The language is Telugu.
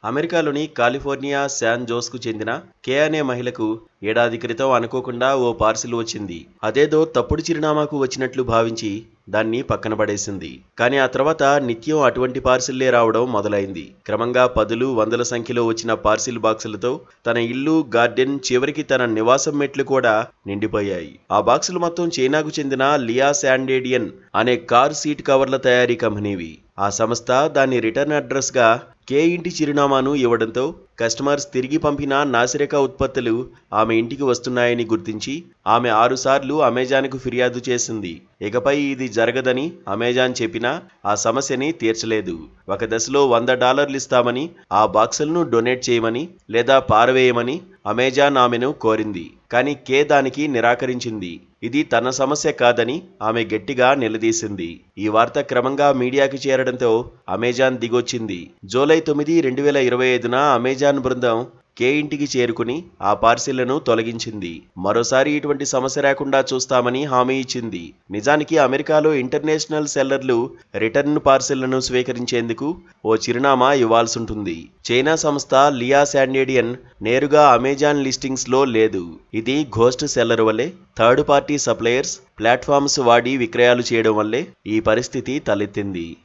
అమెరికాలోని కాలిఫోర్నియా శాన్ జోస్కు చెందిన కే అనే మహిళకు ఏడాది క్రితం అనుకోకుండా ఓ పార్సిల్ వచ్చింది. అదేదో తప్పుడు చిరునామాకు వచ్చినట్లు భావించి దాన్ని పక్కన పడేసింది. కానీ ఆ తర్వాత నిత్యం అటువంటి పార్సిల్లే రావడం మొదలైంది. క్రమంగా పదులు వందల సంఖ్యలో వచ్చిన పార్సిల్ బాక్సులతో తన ఇల్లు, గార్డెన్, చివరికి తన నివాసం మెట్లు కూడా నిండిపోయాయి. ఆ బాక్సులు మొత్తం చైనాకు చెందిన లియా శాండేడియన్ అనే కార్ సీట్ కవర్ల తయారీ కంపెనీవి. ఆ సంస్థ దాని రిటర్న్ అడ్రస్ గా కే ఇంటి చిరునామాను ఇవ్వడంతో కస్టమర్స్ తిరిగి పంపిన నాసిరక ఉత్పత్తులు ఆమె ఇంటికి వస్తున్నాయని గుర్తించి ఆమె 6 సార్లు అమెజాన్కు ఫిర్యాదు చేసింది. ఇకపై ఇది జరగదని అమెజాన్ చెప్పినా ఆ సమస్యని తీర్చలేదు. ఒక దశలో $100 ఇస్తామని, ఆ బాక్సులను డొనేట్ చేయమని లేదా పారవేయమని అమెజాన్ ఆమెను కోరింది. కానీ కే దానికి నిరాకరించింది. ఇది తన సమస్య కాదని ఆమె గట్టిగా నిలదీసింది. ఈ వార్త క్రమంగా మీడియాకి చేరడంతో అమెజాన్ దిగొచ్చింది. జూలై 9, 2025న అమెజాన్ బృందం కే ఇంటికి చేరుకుని ఆ పార్సిళ్లను తొలగించింది. మరోసారి ఇటువంటి సమస్య రాకుండా చూస్తామని హామీ ఇచ్చింది. నిజానికి అమెరికాలో ఇంటర్నేషనల్ సెల్లర్లు రిటర్న్ పార్సిళ్లను స్వీకరించేందుకు ఓ చిరునామా ఇవ్వాల్సుంటుంది. చైనా సంస్థ లియా శాండేడియన్ నేరుగా అమెజాన్ లిస్టింగ్స్ లో లేదు. ఇది ఘోస్ట్ సెల్లర్ వల్లే థర్డ్ పార్టీ సప్లయర్స్, ప్లాట్ఫామ్స్ వాడి విక్రయాలు చేయడం వల్లే ఈ పరిస్థితి తలెత్తింది.